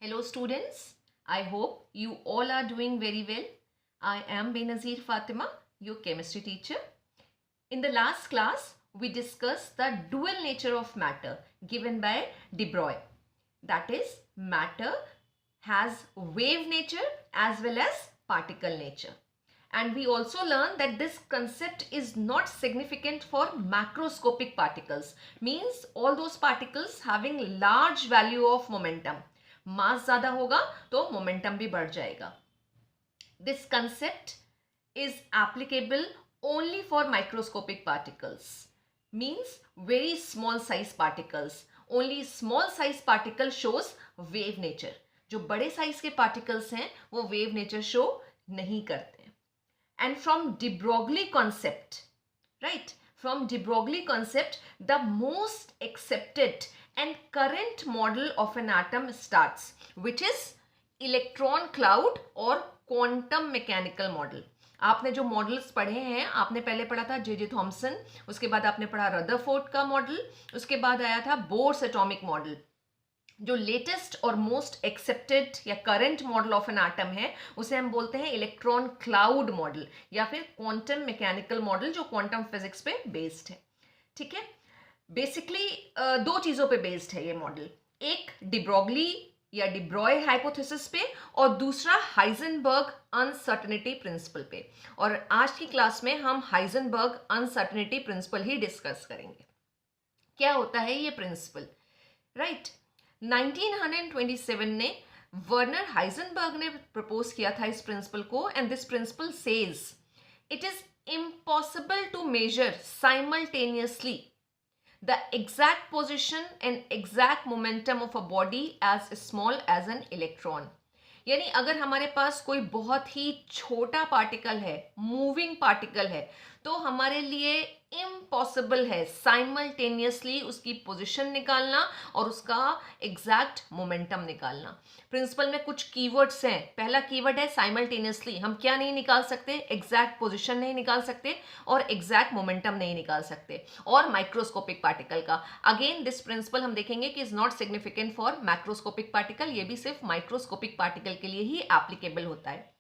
Hello students, I hope you all are doing very well. I am Benazir Fatima, your chemistry teacher. In the last class, we discussed the dual nature of matter given by De Broglie. That is, matter has wave nature as well as particle nature. And we also learned that this concept is not significant for macroscopic particles, means all those particles having large value of momentum. मास ज्यादा होगा तो momentum भी बढ़ जाएगा. This concept is applicable only for microscopic particles, means very small size particles. Only small size particle shows wave nature. जो बड़े size के particles हैं वो वेव नेचर शो नहीं करते. And from De Broglie concept, right, from De Broglie concept, the most accepted and current model of an atom starts, which is electron cloud और quantum mechanical model. आपने जो models पढ़े हैं, आपने पहले पढ़ा था जे थॉमसन, उसके बाद आपने पढ़ा रदरफोर्ड का मॉडल, उसके बाद आया था बोर्स एटॉमिक मॉडल. जो लेटेस्ट और मोस्ट एक्सेप्टेड या current model of an atom है उसे हम बोलते हैं इलेक्ट्रॉन क्लाउड मॉडल या फिर क्वांटम मैकेनिकल मॉडल, जो क्वांटम फिजिक्स पे बेस्ड है. ठीक है, बेसिकली दो चीजों पे बेस्ड है ये मॉडल. एक De Broglie या De Broglie हाइपोथेसिस पे और दूसरा हाइजेनबर्ग अनसर्टेनिटी प्रिंसिपल पे. और आज की क्लास में हम हाइजेनबर्ग अनसर्टेनिटी प्रिंसिपल ही डिस्कस करेंगे. क्या होता है ये प्रिंसिपल, राइट? 1927 ने वर्नर हाइजेनबर्ग ने प्रपोज किया था इस प्रिंसिपल को. And this principle says it is impossible to measure simultaneously the exact position and exact momentum of a body as small as an electron. यानी अगर हमारे पास कोई बहुत ही छोटा पार्टिकल है, मूविंग पार्टिकल है, तो हमारे लिए इम्पॉसिबल है साइमल्टेनियसली उसकी पोजीशन निकालना और उसका एग्जैक्ट मोमेंटम निकालना. प्रिंसिपल में कुछ कीवर्ड्स हैं. पहला कीवर्ड है साइमल्टेनियसली. हम क्या नहीं निकाल सकते? एग्जैक्ट पोजीशन नहीं निकाल सकते और एग्जैक्ट मोमेंटम नहीं निकाल सकते. और माइक्रोस्कोपिक पार्टिकल का, अगेन दिस प्रिंसिपल हम देखेंगे कि is not significant for macroscopic particle. ये भी सिर्फ माइक्रोस्कोपिक पार्टिकल के लिए ही एप्लीकेबल होता है.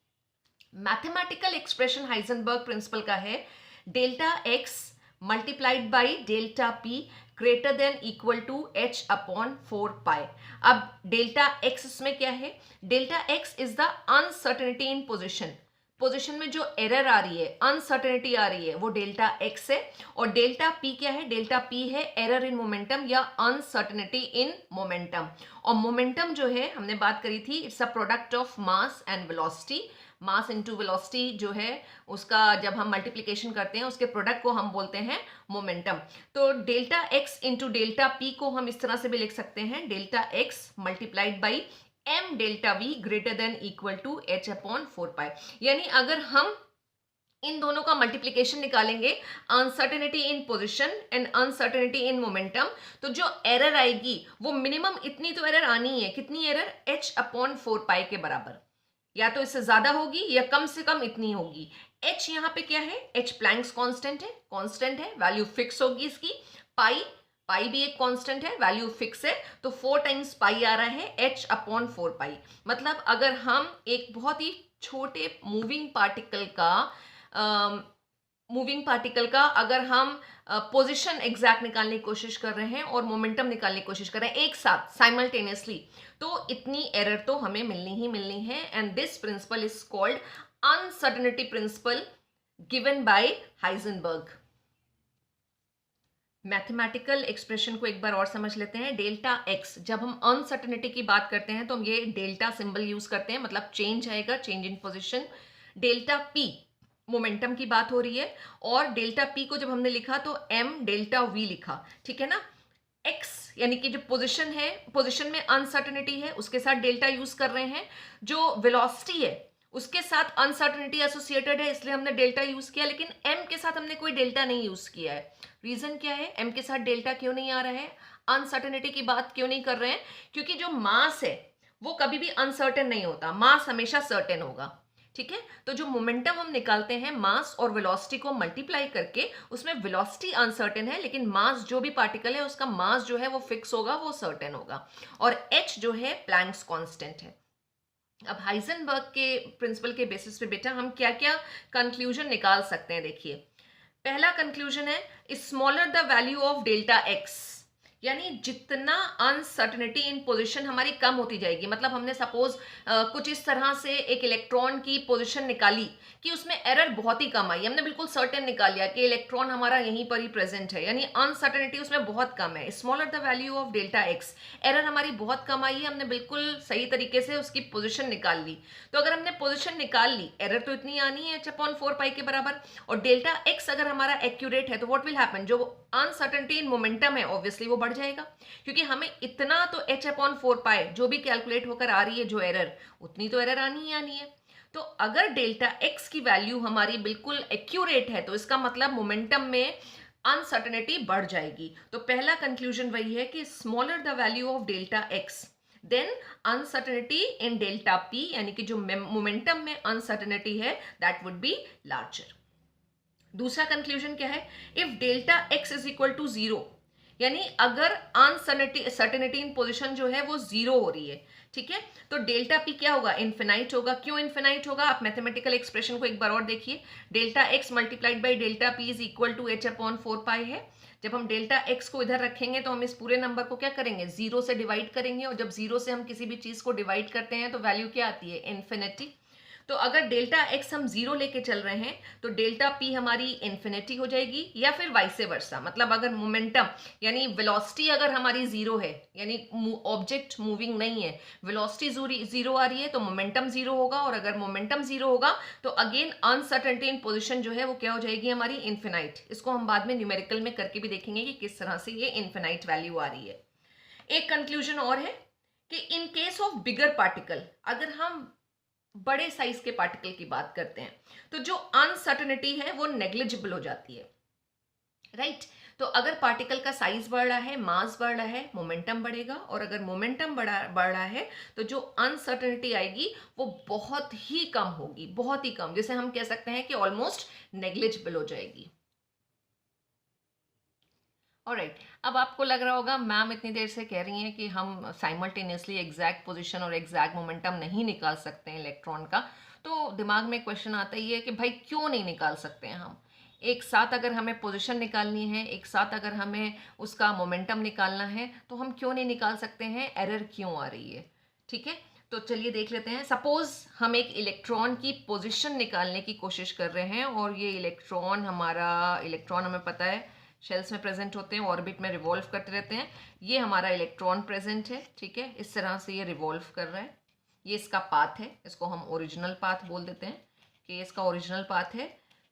मैथमेटिकल एक्सप्रेशन हाइजेनबर्ग प्रिंसिपल का है delta X multiplied by delta P greater than equal to h upon 4 pi. अब डेल्टा एक्स इसमें क्या है? Delta X is the uncertainty in position. Position में जो एरर आ रही है, अनसर्टेनिटी आ रही है, वो डेल्टा एक्स है. और डेल्टा पी क्या है? डेल्टा पी है एरर इन मोमेंटम या अनसर्टेनिटी इन मोमेंटम. और मोमेंटम जो है, हमने बात करी थी, it's a product of mass and velocity. Mass into velocity जो है उसका जब हम मल्टीप्लिकेशन करते हैं उसके प्रोडक्ट को हम बोलते हैं मोमेंटम. तो delta X into delta P को हम इस तरह से भी लिख सकते हैं, delta X multiplied by M delta V greater than equal to h upon 4 pi. यानी अगर हम इन दोनों का मल्टीप्लिकेशन निकालेंगे, uncertainty in position and uncertainty in momentum, तो जो एरर आएगी वो मिनिमम इतनी तो एरर आनी है. कितनी एरर? h अपॉन 4 पाई के बराबर. या तो इससे ज्यादा होगी या कम से कम इतनी होगी. h यहाँ पे क्या है? h प्लैंक्स कांस्टेंट है, कांस्टेंट है, वैल्यू फिक्स होगी इसकी. पाई, पाई भी एक कांस्टेंट है, वैल्यू फिक्स है, तो 4 टाइम्स पाई आ रहा है h अपॉन 4 पाई. मतलब अगर हम एक बहुत ही छोटे मूविंग पार्टिकल का अगर हम पोजीशन एग्जैक्ट निकालने की कोशिश कर रहे हैं और मोमेंटम निकालने की कोशिश कर रहे हैं एक साथ साइमल्टेनियसली, तो इतनी एरर तो हमें मिलनी ही मिलनी है. And this principal is called uncertainty principle given by Heisenberg. Mathematical expression को एक बार और समझ लेते हैं. डेल्टा एक्स, जब हम अनसर्टेनिटी की बात करते हैं तो हम ये डेल्टा सिंबल यूज करते हैं, मतलब चेंज आएगा, change in position. Delta P momentum की बात हो रही है और डेल्टा पी को जब हमने लिखा तो m डेल्टा v लिखा. ठीक है ना? x यानी कि जो पोजीशन है, पोजीशन में अनसर्टेनिटी है, उसके साथ डेल्टा यूज कर रहे हैं. जो वेलोसिटी है उसके साथ अनसर्टेनिटी एसोसिएटेड है, इसलिए हमने डेल्टा यूज किया. लेकिन m के साथ हमने कोई डेल्टा नहीं यूज किया है. रीजन क्या है? m के साथ डेल्टा क्यों नहीं आ रहा है? अनसर्टेनिटी की बात क्यों नहीं कर रहे हैं? क्योंकि जो मास है वो कभी भी अनसर्टेन नहीं होता, मास हमेशा सर्टेन होगा. ठीक है। तो जो मोमेंटम हम निकालते हैं मास और वेलोसिटी को मल्टीप्लाई करके, उसमें वेलोसिटी अनसर्टेन है लेकिन मास जो भी पार्टिकल है उसका मास जो है वो फिक्स होगा, वो सर्टेन होगा, और h जो है प्लैंक्स कांस्टेंट है। अब हाइजेनबर्ग के प्रिंसिपल के बेसिस पे बेटा हम क्या क्या कंक्लूजन निकाल सकते हैं, देखिए। पहला कंक्लूजन है, smaller the value of delta X, यानी जितना अनसर्टेनिटी इन पोजीशन हमारी कम होती जाएगी, मतलब हमने सपोज कुछ इस तरह से एक इलेक्ट्रॉन की पोजीशन निकाली कि उसमें एरर बहुत ही कम आई, हमने बिल्कुल सर्टेन निकाल लिया कि इलेक्ट्रॉन हमारा यहीं पर ही प्रेजेंट है, यानी अनसर्टेनिटी उसमें बहुत कम है। Smaller the value of delta x, error हमारी बहुत कम आई है, हमने बिल्कुल सही तरीके से उसकी पोजिशन निकाल ली। तो अगर हमने पोजिशन निकाल ली, एरर तो इतनी आनी है h/4 के बराबर, और डेल्टा एक्स अगर हमारा एक्यूरेट है तो व्हाट विल हैपन, जो अनसर्टेनिटी इन मोमेंटम है ऑब्वियसली वो बढ़ जाएगा, क्योंकि हमें इतना तो h/4 जो भी कैलकुलेट होकर आ रही है जो एरर, उतनी तो एरर आनी ही आनी है। तो अगर डेल्टा एक्स की वैल्यू हमारी बिल्कुल एक्यूरेट है तो इसका मतलब मोमेंटम में अनसर्टेनिटी बढ़ जाएगी। तो पहला कंक्लूजन वही है कि smaller the value of delta X then uncertainty in delta P, यानी कि जो मोमेंटम में अनसर्टेनिटी है दैट वुड बी लार्जर। दूसरा कंक्लूजन क्या है, if delta X is equal to 0, यानी अगर अनसर्टेनिटी इन पोजीशन जो है वो 0 हो रही है, ठीक है, तो डेल्टा पी क्या होगा, इन्फिनाइट होगा। क्यों इन्फिनाइट होगा, आप मैथमेटिकल एक्सप्रेशन को एक बार और देखिए, delta X multiplied by delta P is equal to h/4 है। जब हम डेल्टा एक्स को इधर रखेंगे तो हम इस पूरे नंबर को क्या करेंगे, 0 से डिवाइड करेंगे, और जब 0 से हम किसी भी चीज को डिवाइड करते हैं तो वैल्यू क्या आती है, इन्फिनिटी। तो अगर डेल्टा एक्स हम 0 लेके चल रहे हैं तो डेल्टा पी हमारी इन्फिनिटी हो जाएगी, या फिर वाइसे वर्सा, मतलब अगर मोमेंटम यानी वेलोसिटी अगर हमारी 0 है, यानी ऑब्जेक्ट मूविंग नहीं है, वेलोसिटी 0 आ रही है तो मोमेंटम 0 होगा, और अगर मोमेंटम 0 होगा तो अगेन अनसर्टेनिटी इन पोजिशन जो है वो क्या हो जाएगी हमारी, इन्फिनाइट। इसको हम बाद में न्यूमेरिकल में करके भी देखेंगे कि किस तरह से ये इन्फिनाइट वैल्यू आ रही है। एक कंक्लूजन और है कि in case of bigger particle, अगर हम बड़े साइज के पार्टिकल की बात करते हैं तो जो अनसर्टेनिटी है वो नेग्लिजिबल हो जाती है, राइट। तो अगर पार्टिकल का साइज बढ़ रहा है, मास बढ़ रहा है, मोमेंटम बढ़ेगा, और अगर मोमेंटम बढ़ रहा है तो जो अनसर्टेनिटी आएगी वो बहुत ही कम होगी, बहुत ही कम, जिसे हम कह सकते हैं कि ऑलमोस्ट नेग्लिजिबल हो जाएगी। ऑलराइट, अब आपको लग रहा होगा मैम इतनी देर से कह रही हैं कि हम साइमल्टेनियसली एग्जैक्ट पोजीशन और एग्जैक्ट मोमेंटम नहीं निकाल सकते हैं इलेक्ट्रॉन का, तो दिमाग में क्वेश्चन आता ही है कि भाई क्यों नहीं निकाल सकते हैं हम एक साथ। अगर हमें पोजीशन निकालनी है, एक साथ अगर हमें उसका मोमेंटम निकालना है, तो हम क्यों नहीं निकाल सकते हैं, एरर क्यों आ रही है, ठीक है। तो चलिए देख लेते हैं। सपोज हम एक इलेक्ट्रॉन की पोजीशन निकालने की कोशिश कर रहे हैं, और ये इलेक्ट्रॉन हमें पता है शेल्स में प्रेजेंट होते हैं, ऑर्बिट में रिवॉल्व करते रहते हैं। ये हमारा इलेक्ट्रॉन प्रेजेंट है, ठीक है, इस तरह से ये रिवॉल्व कर रहा है, ये इसका पाथ है, इसको हम ओरिजिनल पाथ बोल देते हैं कि इसका ओरिजिनल पाथ है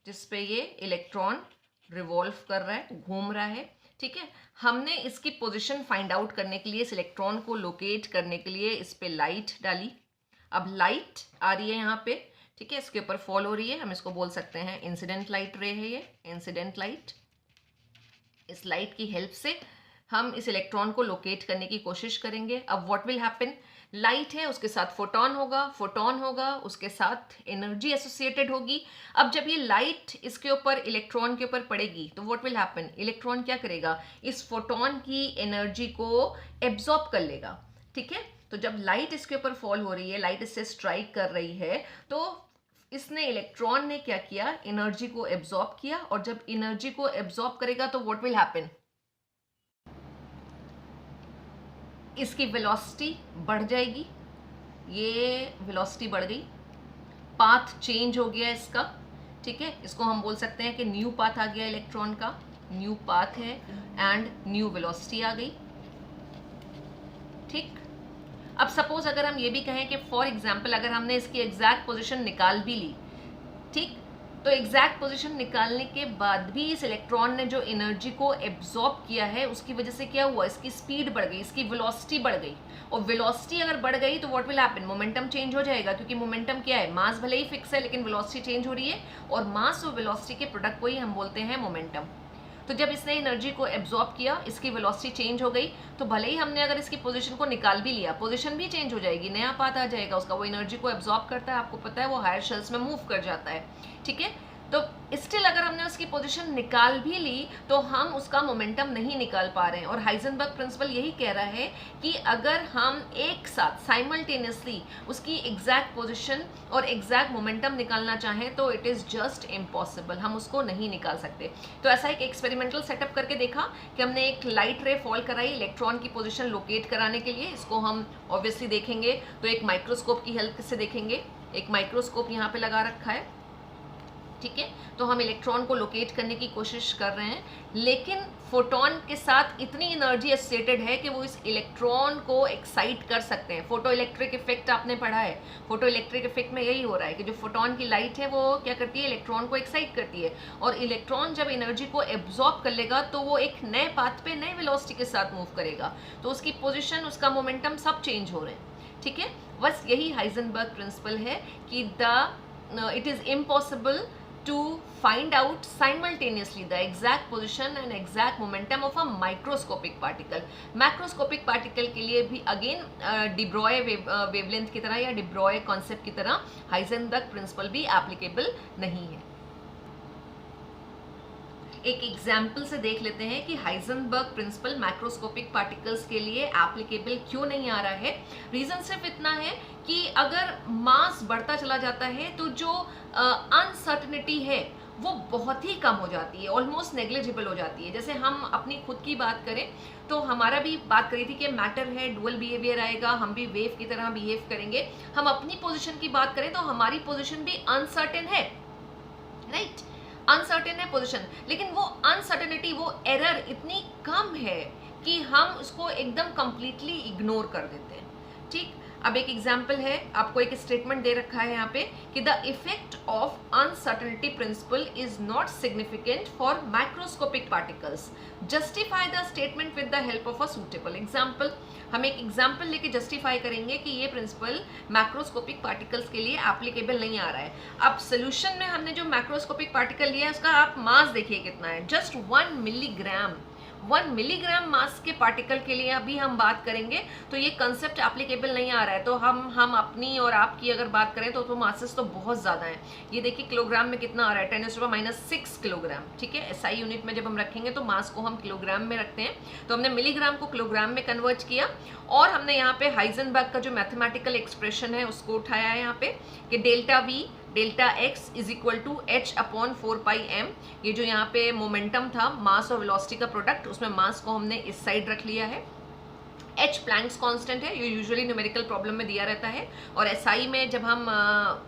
जिस पे ये इलेक्ट्रॉन रिवॉल्व कर रहा है, घूम रहा है, ठीक है। हमने इसकी पोजीशन फाइंड आउट करने के लिए, इस इलेक्ट्रॉन को लोकेट करने के लिए इस पे लाइट डाली। अब लाइट आ रही है यहाँ पे, ठीक है, इसके ऊपर फॉल हो रही है, हम इसको बोल सकते हैं इंसिडेंट लाइट रे है, ये इंसिडेंट लाइट। इस लाइट की हेल्प से हम इस इलेक्ट्रॉन को लोकेट करने की कोशिश करेंगे। अब व्हाट विल हैपन, लाइट है, उसके साथ फोटॉन होगा, उसके साथ एनर्जी एसोसिएटेड होगी। अब जब ये लाइट इसके ऊपर इलेक्ट्रॉन के ऊपर पड़ेगी तो व्हाट विल हैपन, इलेक्ट्रॉन क्या करेगा, इस फोटॉन की एनर्जी को एब्जॉर्ब कर लेगा, ठीक है। तो जब लाइट इसके ऊपर फॉल हो रही है, लाइट इससे स्ट्राइक कर रही है, तो इसने इलेक्ट्रॉन ने क्या किया, एनर्जी को एब्जॉर्ब किया, और जब एनर्जी को एब्जॉर्ब करेगा तो व्हाट विल हैपन, इसकी वेलोसिटी बढ़ जाएगी, ये वेलोसिटी बढ़ गई, पाथ चेंज हो गया इसका, ठीक है। इसको हम बोल सकते हैं कि न्यू पाथ आ गया इलेक्ट्रॉन का, न्यू पाथ है एंड न्यू वेलोसिटी आ गई, ठीक। अब सपोज अगर हम ये भी कहें कि फॉर एग्जाम्पल अगर हमने इसकी एग्जैक्ट पोजीशन निकाल भी ली, ठीक, तो एग्जैक्ट पोजीशन निकालने के बाद भी इस इलेक्ट्रॉन ने जो एनर्जी को एब्जॉर्ब किया है उसकी वजह से क्या हुआ, इसकी स्पीड बढ़ गई, इसकी वेलोसिटी बढ़ गई, और वेलोसिटी अगर बढ़ गई तो what will happen, momentum change हो जाएगा, क्योंकि मोमेंटम क्या है, मास भले ही फिक्स है लेकिन वेलोसिटी चेंज हो रही है, और मास और वेलोसिटी के प्रोडक्ट को ही हम बोलते हैं मोमेंटम। तो जब इसने एनर्जी को एब्जॉर्ब किया, इसकी वेलोसिटी चेंज हो गई, तो भले ही हमने अगर इसकी पोजीशन को निकाल भी लिया, पोजीशन भी चेंज हो जाएगी, नया पाथ आ जाएगा उसका, वो एनर्जी को एब्जॉर्ब करता है, आपको पता है वो हायर शेल्स में मूव कर जाता है, ठीक है। तो स्टिल अगर हमने उसकी पोजीशन निकाल भी ली तो हम उसका मोमेंटम नहीं निकाल पा रहे हैं। और हाइजेनबर्ग प्रिंसिपल यही कह रहा है कि अगर हम एक साथ साइमल्टेनियसली उसकी एग्जैक्ट पोजीशन और एग्जैक्ट मोमेंटम निकालना चाहें तो इट इज़ जस्ट इम्पॉसिबल, हम उसको नहीं निकाल सकते। तो ऐसा एक एक्सपेरिमेंटल सेटअप करके देखा कि हमने एक लाइट रे फॉल कराई इलेक्ट्रॉन की पोजिशन लोकेट कराने के लिए। इसको हम ऑब्वियसली देखेंगे तो एक माइक्रोस्कोप की हेल्प से देखेंगे। एक माइक्रोस्कोप यहाँ पे लगा रखा है, ठीक है। तो हम इलेक्ट्रॉन को लोकेट करने की कोशिश कर रहे हैं, लेकिन फोटोन के साथ इतनी एनर्जी एसोसिएटेड है कि वो इस इलेक्ट्रॉन को एक्साइट कर सकते हैं। फोटो इलेक्ट्रिक इफेक्ट आपने पढ़ा है, फोटो इलेक्ट्रिक इफेक्ट में यही हो रहा है कि जो फोटोन की लाइट है वो क्या करती है, इलेक्ट्रॉन को एक्साइट करती है, और इलेक्ट्रॉन जब एनर्जी को एब्जॉर्ब कर लेगा तो वो एक नए पाथ पे नए वेलोसिटी के साथ मूव करेगा, तो उसकी पोजिशन, उसका मोमेंटम सब चेंज हो रहे हैं, ठीक है। बस यही हाइजेनबर्ग प्रिंसिपल है कि it is impossible to find out simultaneously the exact position and exact momentum of a microscopic particle. Macroscopic particle के लिए भी अगेन डिब्रॉय वेवलेंथ की तरह या डिब्रॉय कॉन्सेप्ट की तरह हाइजेनबर्ग प्रिंसिपल भी एप्लीकेबल नहीं है। एक एग्जाम्पल से देख लेते हैं कि हाइजेनबर्ग प्रिंसिपल मैक्रोस्कोपिक पार्टिकल्स के लिए एप्लीकेबल क्यों नहीं आ रहा है। रीजन सिर्फ इतना है कि अगर मास बढ़ता चला जाता है तो जो अनसर्टनिटी है वो बहुत ही कम हो जाती है, ऑलमोस्ट नेग्लिजिबल हो जाती है। जैसे हम अपनी खुद की बात करें तो हमारा भी बात करी थी कि मैटर है, डुअल बिहेवियर आएगा, हम भी वेव की तरह बिहेव करेंगे। हम अपनी पोजीशन की बात करें तो हमारी पोजीशन भी अनसर्टेन है, राइट, अनसर्टेन है पोजीशन, लेकिन वो अनसर्टेनिटी, वो एरर इतनी कम है कि हम उसको एकदम कंप्लीटली इग्नोर कर देते हैं, ठीक। अब एक एग्जाम्पल है, आपको एक स्टेटमेंट दे रखा है यहाँ पे कि the effect of uncertainty principle is not significant for microscopic particles, justify the statement with the help of a suitable example. हम एक एग्जाम्पल लेके जस्टिफाई करेंगे कि ये प्रिंसिपल मैक्रोस्कोपिक पार्टिकल्स के लिए एप्लीकेबल नहीं आ रहा है। अब सोल्यूशन में हमने जो मैक्रोस्कोपिक पार्टिकल लिया है उसका आप मास देखिए कितना है, जस्ट 1 मिलीग्राम। 1 मिलीग्राम मास के पार्टिकल के लिए अभी हम बात करेंगे तो ये कंसेप्ट एप्लीकेबल नहीं आ रहा है। तो हम अपनी और आपकी अगर बात करें तो मासेस तो बहुत ज़्यादा है। ये देखिए किलोग्राम में कितना आ रहा है, 10⁻⁻⁶ किलोग्राम, ठीक है। SI यूनिट में जब हम रखेंगे तो मास को हम किलोग्राम में रखते हैं, तो हमने मिलीग्राम को किलोग्राम में कन्वर्ट किया और हमने यहाँ पे हाइजेनबर्ग का जो मैथमेटिकल एक्सप्रेशन है उसको उठाया है यहाँ पे कि delta V delta x is equal to h/4πm। ये जो यहाँ पे मोमेंटम था, मास और वेलोसिटी का प्रोडक्ट, उसमें मास को हमने इस साइड रख लिया है। h प्लैंक्स कांस्टेंट है, ये यूजुअली न्यूमेरिकल प्रॉब्लम में दिया रहता है, और SI में जब हम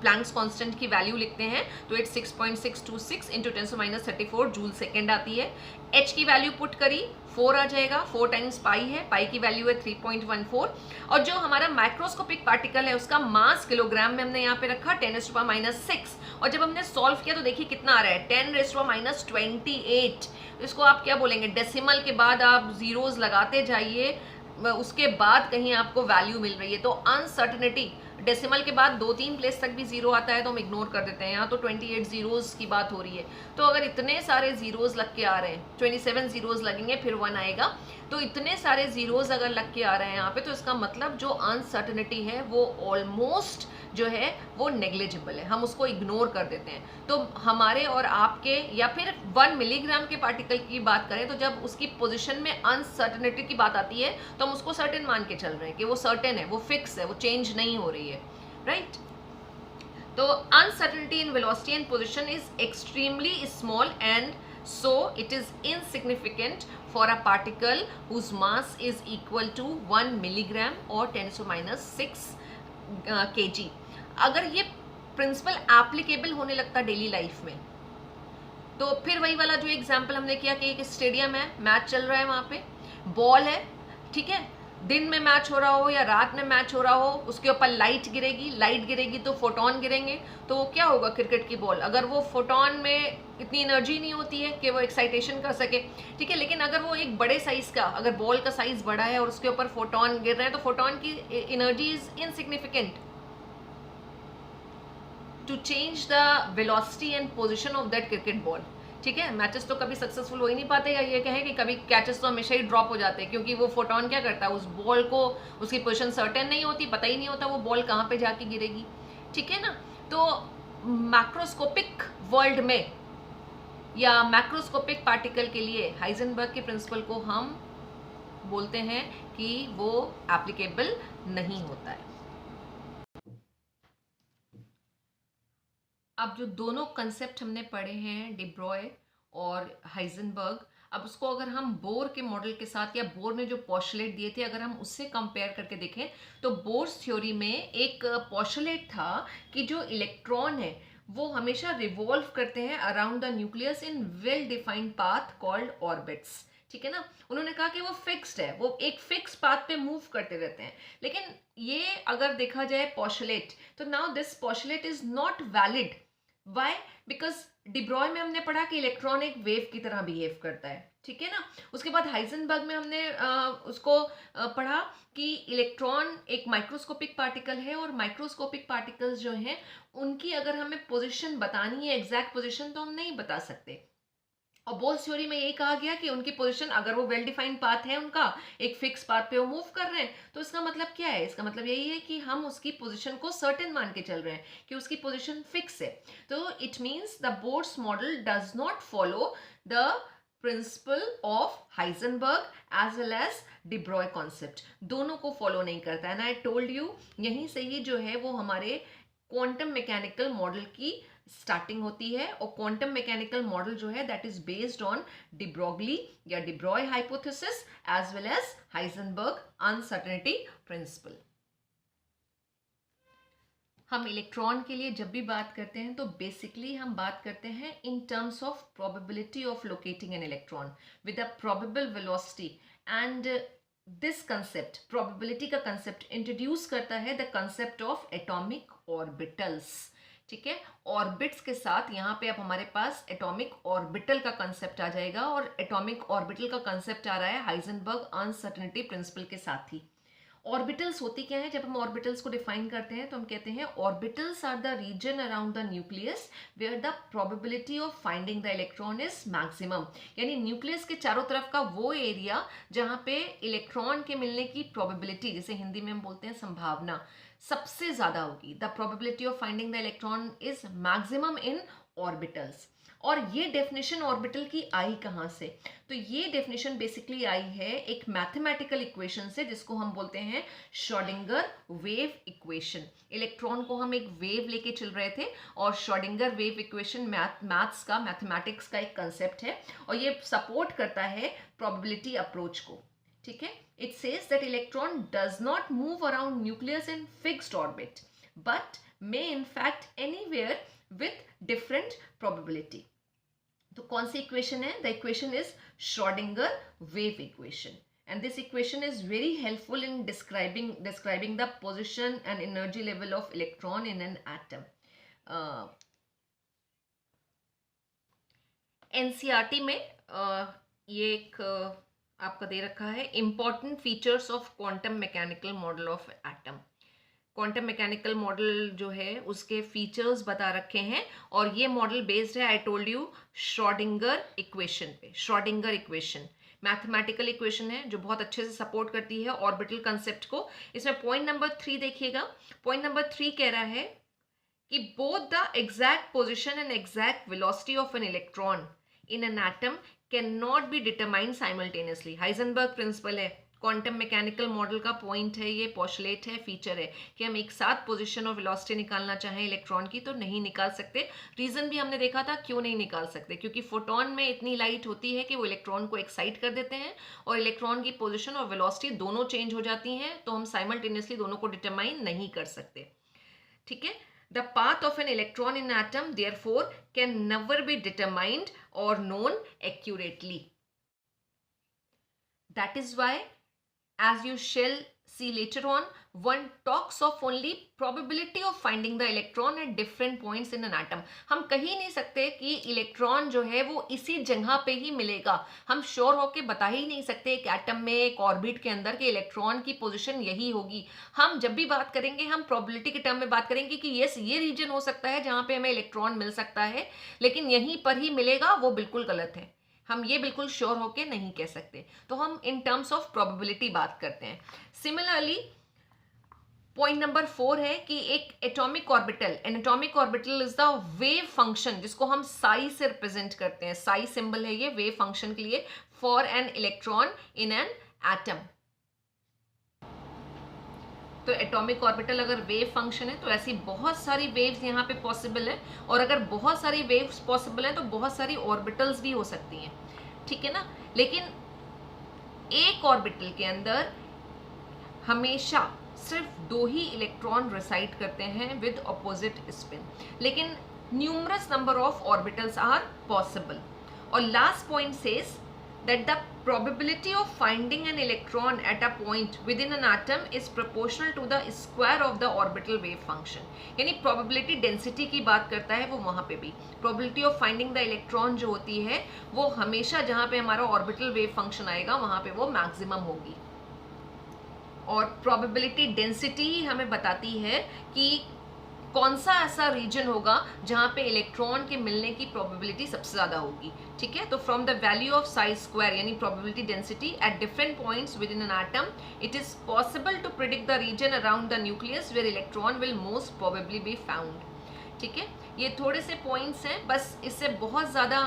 प्लैंक्स कांस्टेंट की वैल्यू लिखते हैं तो इट 6.626 इंटू 10⁻34 जूल सेकेंड आती है। h की वैल्यू पुट करी 4 आ जाएगा, 4 टाइम्स पाई है, पाई की वैल्यू है 3.14, और जो हमारा माइक्रोस्कोपिक पार्टिकल है उसका मास किलोग्राम में हमने यहाँ पे रखा 10⁻⁻⁶, और जब हमने सॉल्व किया तो देखिए कितना आ रहा है 10⁻28। इसको आप क्या बोलेंगे, डेसिमल के बाद आप जीरोज लगाते जाइए, उसके बाद कहीं आपको वैल्यू मिल रही है। तो अनसर्टेनिटी, डेसिमल के बाद 2-3 प्लेस तक भी जीरो आता है तो हम इग्नोर कर देते हैं, यहाँ तो 28 जीरोज की बात हो रही है। तो अगर इतने सारे जीरोज लग के आ रहे हैं, 27 जीरोज लगेंगे फिर 1 आएगा, तो इतने सारे जीरोज अगर लग के आ रहे हैं यहाँ पे तो इसका मतलब जो अनसर्टेनिटी है वो ऑलमोस्ट जो है वो नेग्लिजिबल है, हम उसको इग्नोर कर देते हैं। तो हमारे और आपके, या फिर 1 मिलीग्राम के पार्टिकल की बात करें तो जब उसकी पोजीशन में अनसर्टेनिटी की बात आती है तो हम उसको सर्टेन मान के चल रहे हैं कि वो सर्टेन है, वो फिक्स है, वो चेंज नहीं हो रही है, राइट। तो uncertainty in velocity and position is extremely small and so it is insignificant for a particle whose mass is equal to 1 milligram or 10⁻⁶ kg। अगर ये प्रिंसिपल एप्लीकेबल होने लगता डेली लाइफ में तो फिर वही वाला जो एग्जाम्पल हमने किया कि एक स्टेडियम है, मैच चल रहा है, वहाँ पे बॉल है, ठीक है, दिन में मैच हो रहा हो या रात में मैच हो रहा हो, उसके ऊपर लाइट गिरेगी तो फोटोन गिरेंगे, तो क्या होगा क्रिकेट की बॉल, अगर वो फोटोन में इतनी एनर्जी नहीं होती है कि वो एक्साइटेशन कर सके, ठीक है, लेकिन अगर वो एक बड़े साइज का, अगर बॉल का साइज बड़ा है और उसके ऊपर फोटोन गिर रहे हैं तो फोटोन की energy is insignificant to change the velocity and position of that cricket ball. ठीक है, मैचेस तो कभी सक्सेसफुल हो ही नहीं पाते, या ये कहें कि कभी कैचेस तो हमेशा ही ड्रॉप हो जाते हैं, क्योंकि वो फोटोन क्या करता है, उस बॉल को, उसकी पोजीशन सर्टेन नहीं होती, पता ही नहीं होता वो बॉल कहाँ पे जाके गिरेगी। ठीक है ना। तो मैक्रोस्कोपिक वर्ल्ड में या मैक्रोस्कोपिक पार्टिकल के लिए हाइजेनबर्ग के प्रिंसिपल को हम बोलते हैं कि वो एप्लीकेबल नहीं होता है। अब जो दोनों कंसेप्ट हमने पढ़े हैं, डी ब्रॉय और हाइजेनबर्ग, अब उसको अगर हम बोर के मॉडल के साथ, या बोर ने जो पॉस्टुलेट दिए थे, अगर हम उससे कंपेयर करके देखें, तो बोर्स थ्योरी में एक पॉस्टुलेट था कि जो इलेक्ट्रॉन है वो हमेशा रिवॉल्व करते हैं around the nucleus in well defined path called orbits. ठीक है ना। उन्होंने कहा कि वो फिक्स्ड है, वो एक फिक्स पाथ पे मूव करते रहते हैं। लेकिन ये अगर देखा जाए पॉस्टुलेट, तो now this postulate is not valid. Why? Because de Broglie में हमने पढ़ा कि इलेक्ट्रॉन एक वेव की तरह बिहेव करता है। ठीक है ना। उसके बाद हाइजेनबर्ग में हमने उसको पढ़ा कि इलेक्ट्रॉन एक माइक्रोस्कोपिक पार्टिकल है, और माइक्रोस्कोपिक पार्टिकल्स जो हैं उनकी अगर हमें पोजीशन बतानी है, एग्जैक्ट पोजीशन, तो हम नहीं बता सकते। और बोर्स थ्योरी में यही कहा गया कि उनकी पोजीशन, अगर वो वेल डिफाइंड पाथ है उनका, एक फिक्स पाथ पे वो मूव कर रहे हैं, तो इसका मतलब क्या है? इसका मतलब यही है कि हम उसकी पोजीशन को सर्टेन मान के चल रहे हैं कि उसकी पोजीशन फिक्स है। तो it means the Bohr's model does not follow the principle of Heisenberg as well as de Broglie concept, दोनों को फॉलो नहीं करता है। एंड आई टोल्ड यू, यहीं से ही जो है वो हमारे क्वांटम मैकेनिकल मॉडल की स्टार्टिंग होती है। और क्वांटम मैकेनिकल मॉडल जो है that is based on de Broglie या de Broglie hypothesis as well as Heisenberg uncertainty principle. हम इलेक्ट्रॉन के लिए जब भी बात करते हैं तो बेसिकली हम बात करते हैं in terms of probability of locating an electron with a probable velocity. And this concept, probability का कंसेप्ट इंट्रोड्यूस करता है the concept of atomic orbitals. ठीक है। ऑर्बिट्स के साथ यहाँ पे अब हमारे पास एटॉमिक ऑर्बिटल का कंसेप्ट आ जाएगा, और एटॉमिक ऑर्बिटल का कंसेप्ट आ रहा है हाइजेनबर्ग अनसर्टेनिटी प्रिंसिपल के साथ ही। ऑर्बिटल्स होती क्या है? जब हम ऑर्बिटल्स को डिफाइन करते हैं तो हम कहते हैं orbitals are the region around the nucleus where the probability of finding the electron is maximum. यानी न्यूक्लियस के चारों तरफ का वो एरिया जहां पे इलेक्ट्रॉन के मिलने की प्रोबेबिलिटी, जिसे हिंदी में हम बोलते हैं संभावना, सबसे ज्यादा होगी। The probability of finding the electron is maximum in orbitals. और ये डेफिनेशन ऑर्बिटल की आई कहाँ से? तो ये डेफिनेशन बेसिकली आई है एक मैथमेटिकल इक्वेशन से, जिसको हम बोलते हैं श्रोडिंगर वेव इक्वेशन। इलेक्ट्रॉन को हम एक वेव लेके चल रहे थे, और श्रोडिंगर वेव इक्वेशन मैथ्स का, मैथमेटिक्स का एक कंसेप्ट है, और ये सपोर्ट करता है प्रोबेबिलिटी अप्रोच को। ठीक है। It says that electron does not move around nucleus in fixed orbit, but may in fact anywhere with different probability. तो कौन सी इक्वेशन है? The equation is Schrodinger wave equation, and this equation is very helpful in describing the position and energy level of electron in an atom. NCERT में ये एक आपका दे रखा है important features of quantum mechanical model of atom. Quantum mechanical model जो है उसके features बता रखे हैं, और ये मॉडल बेस्ड है, I told you, Schrodinger equation पे। श्रोडिंगर इक्वेशन मैथमेटिकल इक्वेशन है जो बहुत अच्छे से सपोर्ट करती है ऑर्बिटल कंसेप्ट को। इसमें पॉइंट नंबर 3 देखिएगा। पॉइंट नंबर 3 कह रहा है कि both the exact position and exact velocity of an electron in an atom can not be determined simultaneously. Heisenberg principle है, क्वांटम मैकेनिकल मॉडल का पॉइंट है, ये पोस्टुलेट है, फीचर है कि हम एक साथ पोजीशन और वेलोसिटी निकालना चाहें इलेक्ट्रॉन की तो नहीं निकाल सकते। रीजन भी हमने देखा था क्यों नहीं निकाल सकते, क्योंकि फोटोन में इतनी लाइट होती है कि वो इलेक्ट्रॉन को एक्साइट कर देते हैं, और इलेक्ट्रॉन की पोजीशन और वेलोसिटी दोनों चेंज हो जाती हैं, तो हम साइमल्टेनियसली दोनों को डिटरमाइन नहीं कर सकते। ठीक है। The path of an electron in atom therefore can never be determined or known accurately. That is why as you shall see later on, one talks of only probability of finding the electron at different points in an atom. हम कह ही नहीं सकते कि electron जो है वो इसी जगह पे ही मिलेगा, हम श्योर होके बता ही नहीं सकते एक एटम में, एक ऑर्बिट के अंदर कि इलेक्ट्रॉन की पोजीशन यही होगी. हम जब भी बात करेंगे हम प्रोबेबिलिटी के टर्म में बात करेंगे कि यस ये रीजन हो सकता है जहां पे हमें इलेक्ट्रॉन मिल सकता है, लेकिन यहीं पर ही मिलेगा, वो बिल्कुल गलत है. हम ये बिल्कुल श्योर होके नहीं कह सकते. तो हम इन टर्म्स ऑफ प्रोबेबिलिटी बात करते हैं. सिमिलरली पॉइंट नंबर 4 है कि एक atomic orbital, N atomic orbital is the wave function, जिसको हम साई से रिप्रेजेंट करते हैं. साई सिंबल है ये वेव फंक्शन के लिए for an electron in an atom. तो एटॉमिक ऑर्बिटल अगर वेव फंक्शन है तो ऐसी बहुत सारी वेव्स यहाँ पे पॉसिबल है, और अगर बहुत सारी वेव्स पॉसिबल है तो बहुत सारी ऑर्बिटल्स भी हो सकती हैं, ठीक है ना. लेकिन एक ऑर्बिटल के अंदर हमेशा सिर्फ 2 ही इलेक्ट्रॉन रिसाइड करते हैं विद ऑपोजिट स्पिन, लेकिन numerous number of orbitals are possible. और last point says that the probability of finding an electron at a point within an atom is proportional to the square of the orbital wave function. यानी probability density की बात करता है वो वहाँ पे भी. probability of finding the electron जो होती है वो हमेशा जहाँ पे हमारा orbital wave function आएगा वहाँ पे वो maximum होगी. और probability density ही हमें बताती है कि कौन सा ऐसा रीजन होगा जहां पे इलेक्ट्रॉन के मिलने की प्रोबेबिलिटी सबसे ज्यादा होगी, ठीक है. तो from the value of psi square यानी probability density at different points within an atom, it is possible to predict the region around the nucleus where electron will most probably be found, ठीक है. ये थोड़े से points हैं, बस इससे बहुत ज़्यादा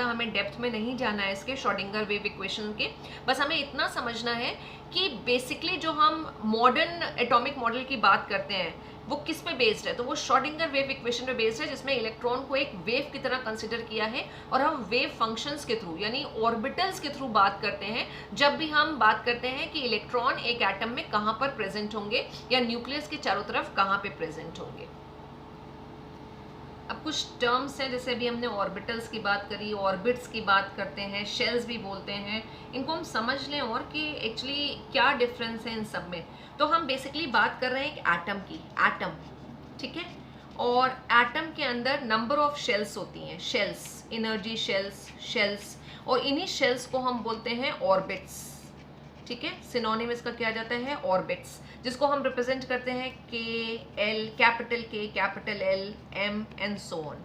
हमें डेप्थ में नहीं जाना है इसके श्रोडिंगर वेव इक्वेशन के. बस हमें इतना समझना है कि बेसिकली जो हम मॉडर्न एटॉमिक मॉडल की बात करते हैं वो किस पे बेस्ड है, तो वो श्रोडिंगर वेव इक्वेशन पे बेस्ड है, जिसमें इलेक्ट्रॉन को एक वेव की तरह कंसिडर किया है, और हम वेव फंक्शंस के थ्रू यानी ऑर्बिटल्स के थ्रू बात करते हैं जब भी हम बात करते हैं कि इलेक्ट्रॉन एक एटम में कहाँ पर प्रेजेंट होंगे या न्यूक्लियस के चारों तरफ कहाँ पे प्रेजेंट होंगे. अब कुछ टर्म्स हैं, जैसे अभी हमने ऑर्बिटल्स की बात करी, ऑर्बिट्स की बात करते हैं, शेल्स भी बोलते हैं, इनको हम समझ लें और कि एक्चुअली क्या डिफरेंस है इन सब में. तो हम बेसिकली बात कर रहे हैं एक एटम की, एटम, ठीक है. और एटम के अंदर नंबर ऑफ शेल्स होती हैं, शेल्स, एनर्जी शेल्स, और इन्हीं शेल्स को हम बोलते हैं ऑर्बिट्स, ठीक है. सिनोनिम इसका क्या जाता है, ऑर्बिट्स, जिसको हम रिप्रेजेंट करते हैं K, L, capital K, capital L, M and so on,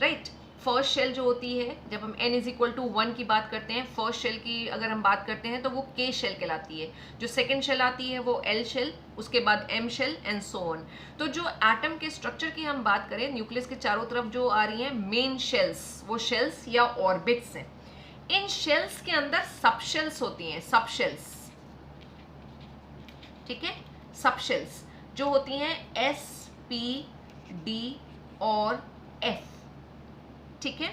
right. First shell जो होती है, जब हम n इज इक्वल टू 1 की बात करते हैं, फर्स्ट शेल की अगर हम बात करते हैं तो वो के शेल कहलाती है. जो सेकेंड शेल आती है वो एल शेल, उसके बाद M shell and so on. तो जो एटम के स्ट्रक्चर की हम बात करें, न्यूक्लियस के चारों तरफ जो आ रही हैं मेन शेल्स, वो शेल्स या ऑर्बिट्स हैं. इन शेल्स के अंदर सब शेल्स होती हैं, सब शेल्स, ठीक है. सब शेल्स जो होती हैं एस, पी, डी और एफ, ठीक है.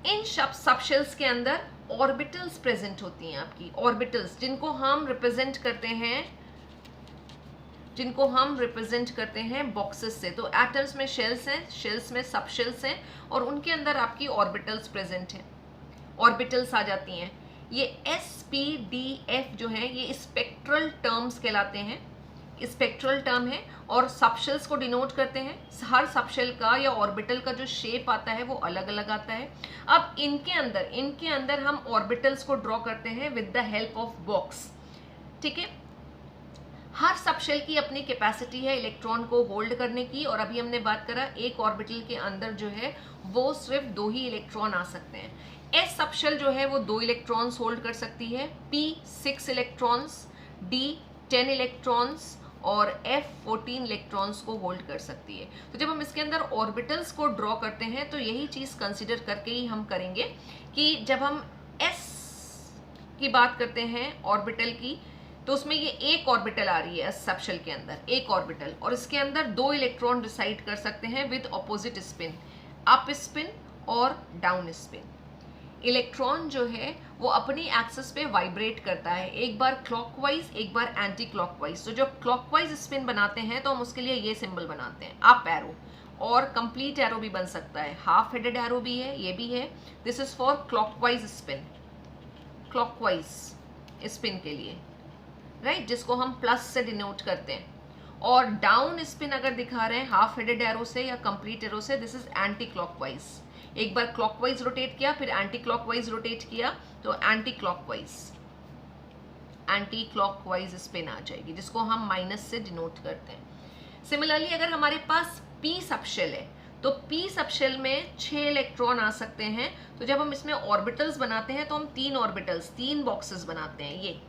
इन सब शेल्स के अंदर ऑर्बिटल्स प्रेजेंट होती हैं, आपकी ऑर्बिटल्स, जिनको हम रिप्रेजेंट करते हैं बॉक्सेस से. तो एटम्स में शेल्स हैं, शेल्स में सब शेल्स हैं, और उनके अंदर आपकी ऑर्बिटल्स प्रेजेंट हैं, ऑर्बिटल्स आ जाती हैं. ये एस, पी, डी, एफ जो है ये स्पेक्ट्रल टर्म्स कहलाते हैं, स्पेक्ट्रल टर्म है, और सबशेल्स को डिनोट करते हैं. हर सबशेल का या ऑर्बिटल का जो शेप आता है वो अलग अलग आता है. अब इनके अंदर हम ऑर्बिटल्स को ड्रॉ करते हैं with the help of box, ठीक है. हर सबशेल की अपनी कैपेसिटी है इलेक्ट्रॉन को होल्ड करने की, और अभी हमने बात करा एक ऑर्बिटल के अंदर जो है वो सिर्फ 2 ही इलेक्ट्रॉन आ सकते हैं. एस सबशेल जो है वो 2 इलेक्ट्रॉन्स होल्ड कर सकती है, पी 6 इलेक्ट्रॉन्स, डी 10 इलेक्ट्रॉन्स और एफ 14 इलेक्ट्रॉन्स को होल्ड कर सकती है. तो जब हम इसके अंदर ऑर्बिटल्स को ड्रॉ करते हैं तो यही चीज कंसिडर करके ही हम करेंगे कि जब हम एस की बात करते हैं ऑर्बिटल की, तो उसमें ये एक ऑर्बिटल आ रही है एस सबशेल के अंदर, एक ऑर्बिटल, और इसके अंदर 2 इलेक्ट्रॉन रिसाइड कर सकते हैं with opposite spin, up spin और डाउन स्पिन. इलेक्ट्रॉन जो है वो अपनी एक्सिस पे वाइब्रेट करता है, एक बार क्लॉकवाइज एक बार एंटी क्लॉकवाइज. तो जब क्लॉकवाइज स्पिन बनाते हैं तो हम उसके लिए ये सिंबल बनाते हैं, अप एरो, और कंप्लीट एरो भी बन सकता है, हाफ हेडेड एरो भी है, ये भी है. This is for clockwise spin, clockwise spin के लिए, राइट, जिसको हम प्लस से डिनोट करते हैं। और डाउन स्पिन अगर दिखा रहे हैं हाफ हेडेड एरो से या कंप्लीट एरो से, दिस इज एंटी क्लॉकवाइज। एक बार क्लॉकवाइज रोटेट किया, फिर एंटी क्लॉकवाइज रोटेट किया, तो एंटी क्लॉकवाइज स्पिन आ जाएगी, जिसको हम माइनस से डिनोट करते हैं। सिमिलरली अगर हमारे पास पी सबशेल है, तो पी सबशेल में 6 इलेक्ट्रॉन आ सकते हैं। तो जब हम इसमें ऑर्बिटल्स बनाते हैं तो हम 3 ऑर्बिटल्स, 3 बॉक्सेस बनाते हैं ये,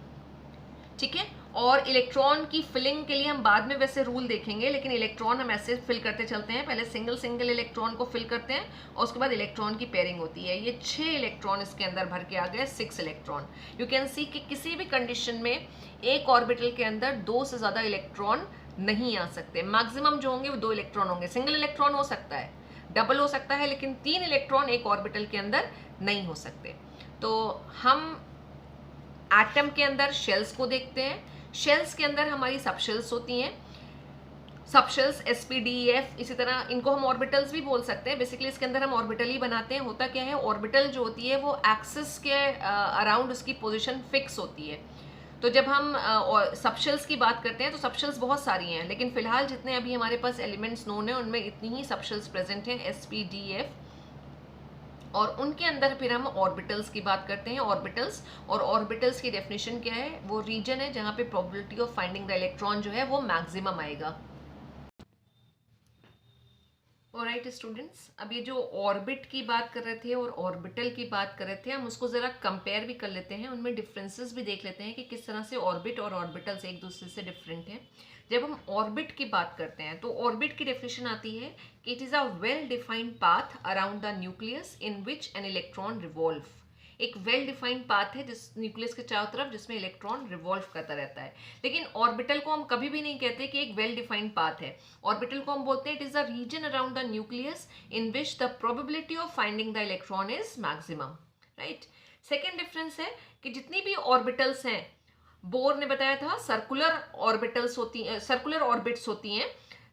ठीक है। और इलेक्ट्रॉन की फिलिंग के लिए हम बाद में वैसे रूल देखेंगे, लेकिन इलेक्ट्रॉन हम ऐसे फिल करते चलते हैं। पहले सिंगल सिंगल इलेक्ट्रॉन को फिल करते हैं और उसके बाद इलेक्ट्रॉन की पेयरिंग होती है। ये 6 इलेक्ट्रॉन इसके अंदर भर के आ गए, 6 इलेक्ट्रॉन। यू कैन सी कि किसी भी कंडीशन में एक ऑर्बिटल के अंदर 2 से ज़्यादा इलेक्ट्रॉन नहीं आ सकते। मैक्सिमम जो होंगे वो 2 इलेक्ट्रॉन होंगे। सिंगल इलेक्ट्रॉन हो सकता है, डबल हो सकता है, लेकिन 3 इलेक्ट्रॉन एक ऑर्बिटल के अंदर नहीं हो सकते। तो हम एटम के अंदर शेल्स को देखते हैं। शेल्स के अंदर हमारी सबशेल्स होती हैं, सबशेल्स sp-d-e-f, इसी तरह इनको हम ऑर्बिटल्स भी बोल सकते हैं। बेसिकली इसके अंदर हम ऑर्बिटल ही बनाते हैं। होता क्या है, ऑर्बिटल जो होती है वो एक्सिस के अराउंड उसकी पोजीशन फिक्स होती है। तो जब हम सबशेल्स की बात करते हैं तो सबशेल्स बहुत सारी हैं, लेकिन फिलहाल जितने अभी हमारे पास एलिमेंट्स नोन है उनमें इतनी ही सबशेल्स प्रेजेंट हैं, sp-d-e-f। और उनके अंदर फिर हम ऑर्बिटल्स की बात करते हैं, ऑर्बिटल्स। और ऑर्बिटल्स की डेफिनेशन क्या है, वो रीजन है जहाँ पे probability of finding the electron जो है वो मैक्सिमम आएगा। ऑलराइट स्टूडेंट्स, अब ये जो ऑर्बिट की बात कर रहे थे और ऑर्बिटल की बात कर रहे थे, हम उसको ज़रा कंपेयर भी कर लेते हैं, उनमें डिफरेंसेस भी देख लेते हैं कि किस तरह से ऑर्बिट और ऑर्बिटल्स एक दूसरे से डिफरेंट हैं। जब हम ऑर्बिट की बात करते हैं तो ऑर्बिट की डेफिनेशन आती है कि it is a well defined path around the nucleus in which an electron revolve. एक वेल डिफाइंड पाथ है जिस न्यूक्लियस के चारों तरफ, जिसमें इलेक्ट्रॉन रिवॉल्व करता रहता है। लेकिन ऑर्बिटल को हम कभी भी नहीं कहते कि एक वेल डिफाइंड पाथ है। ऑर्बिटल को हम बोलते हैं it is a reason around the nucleus in which the probability of finding the electron is maximum. Right. Second difference है कि जितनी भी ऑर्बिटल्स हैं, बोर ने बताया था सर्कुलर ऑर्बिटल्स होती हैं, सर्कुलर ऑर्बिट्स होती हैं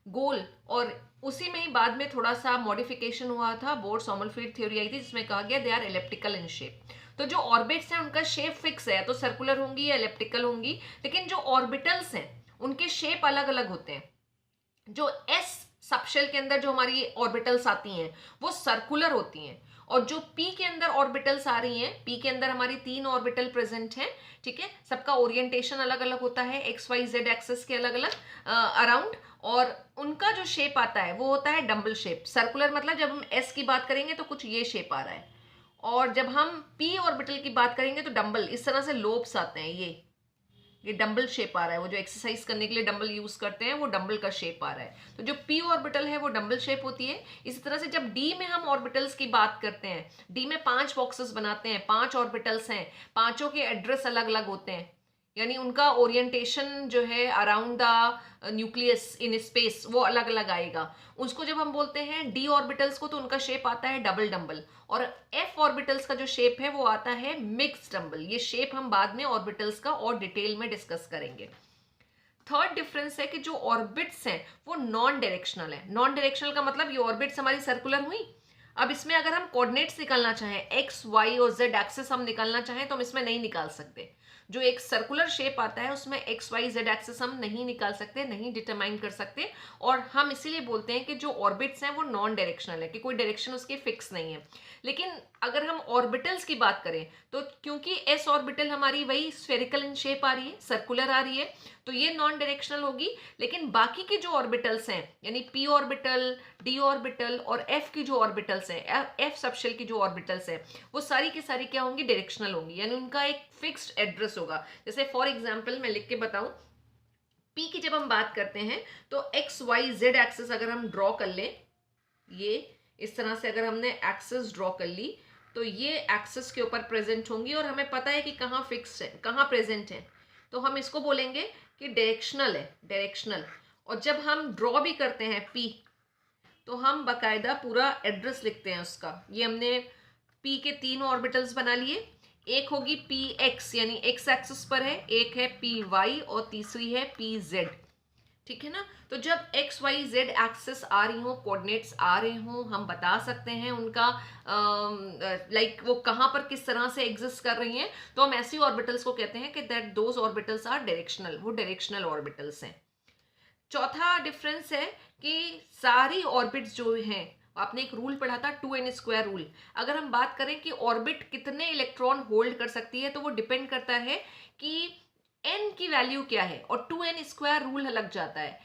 गोल, और उसी में ही बाद में थोड़ा सा मॉडिफिकेशन हुआ था, बोर सोमरफेल्ड थ्योरी आई थी जिसमें कहा गया they are elliptical in shape. तो जो ऑर्बिट्स हैं उनका शेप फिक्स है, तो सर्कुलर होंगी या इलेप्टिकल होंगी, लेकिन जो ऑर्बिटल्स हैं उनके शेप अलग अलग होते हैं। जो एस सबशेल के अंदर जो हमारी ऑर्बिटल्स आती हैं वो सर्कुलर होती हैं, और जो पी के अंदर ऑर्बिटल्स आ रही हैं, पी के अंदर हमारी 3 ऑर्बिटल प्रेजेंट हैं, ठीक है। सबका ओरिएंटेशन अलग अलग होता है, एक्स वाई जेड एक्सेस के अलग अलग अराउंड, और उनका जो शेप आता है वो होता है डम्बल शेप। सर्कुलर मतलब जब हम एस की बात करेंगे तो कुछ ये शेप आ रहा है, और जब हम पी ऑर्बिटल की बात करेंगे तो डम्बल, इस तरह से लोब्स आते हैं, ये डम्बल शेप आ रहा है। वो जो एक्सरसाइज करने के लिए डम्बल यूज करते हैं वो डम्बल का शेप आ रहा है। तो जो पी ऑर्बिटल है वो डम्बल शेप होती है। इसी तरह से जब डी में हम ऑर्बिटल्स की बात करते हैं, डी में 5 बॉक्सेस बनाते हैं, 5 ऑर्बिटल्स हैं, पांचों के एड्रेस अलग अलग होते हैं, यानी उनका ओरिएंटेशन जो है around the nucleus in space वो अलग अलग आएगा। उसको जब हम बोलते हैं डी ऑर्बिटल्स को, तो उनका शेप आता है डबल डम्बल, और एफ ऑर्बिटल्स का जो शेप है वो आता है मिक्स डम्बल। ये शेप हम बाद में ऑर्बिटल्स का और डिटेल में डिस्कस करेंगे। थर्ड डिफरेंस है कि जो ऑर्बिट्स हैं वो नॉन डायरेक्शनल है। नॉन डायरेक्शनल का मतलब ये ऑर्बिट्स हमारी सर्कुलर हुई। अब इसमें अगर हम कोऑर्डिनेट्स निकालना चाहें, एक्स वाई और जेड एक्सिस हम निकालना चाहें, तो हम इसमें नहीं निकाल सकते। जो एक सर्कुलर शेप आता है उसमें एक्स वाई जेड एक्सिस हम नहीं निकाल सकते, नहीं डिटरमाइन कर सकते, और हम इसीलिए बोलते हैं कि जो ऑर्बिट्स हैं वो नॉन डायरेक्शनल है, कि कोई डायरेक्शन उसकी फिक्स नहीं है। लेकिन अगर हम ऑर्बिटल्स की बात करें तो क्योंकि एस ऑर्बिटल हमारी वही स्फेरिकल इन शेप आ रही है, सर्कुलर आ रही है, तो ये नॉन डायरेक्शनल होगी। लेकिन बाकी की जो ऑर्बिटल्स हैं, यानी पी ऑर्बिटल, डी ऑर्बिटल और एफ की जो ऑर्बिटल्स हैं, एफ सबशेल की जो ऑर्बिटल्स हैं, वो सारी की सारी क्या होंगी, डायरेक्शनल होंगी, यानी उनका एक फिक्स्ड एड्रेस होगा। जैसे फॉर एग्जांपल मैं लिख के बताऊं, पी की जब हम बात करते हैं तो एक्स वाई जेड एक्सिस अगर हम ड्रॉ कर लें, ये इस तरह से अगर हमने एक्सिस ड्रॉ कर ली, तो ये एक्सिस के ऊपर प्रेजेंट होंगी, और हमें पता है कि कहाँ फिक्स्ड है, कहाँ प्रेजेंट है, तो हम इसको बोलेंगे कि डायरेक्शनल है, डायरेक्शनल। और जब हम ड्रॉ भी करते हैं पी, तो हम बाकायदा पूरा एड्रेस लिखते हैं उसका। ये हमने पी के 3 ऑर्बिटल्स बना लिए, एक होगी पी एक्स यानी एक्स एक्सिस पर है, एक है पी वाई और तीसरी है पी जेड। ठीक है ना। तो जब एक्स वाई जेड एक्सिस आ रही हो, कोऑर्डिनेट्स आ रहे हो, हम बता सकते हैं उनका लाइक वो कहाँ पर किस तरह से एग्जिस्ट कर रही हैं, तो हम ऐसी ऑर्बिटल्स को कहते हैं कि that those orbitals are directional, वो डायरेक्शनल ऑर्बिटल्स हैं। चौथा डिफरेंस है कि सारी ऑर्बिट्स जो हैं, आपने एक रूल पढ़ा था 2n² रूल, अगर हम बात करें कि ऑर्बिट कितने इलेक्ट्रॉन होल्ड कर सकती है तो वो डिपेंड करता है कि n की वैल्यू क्या है, और 2n² रूल लग जाता है।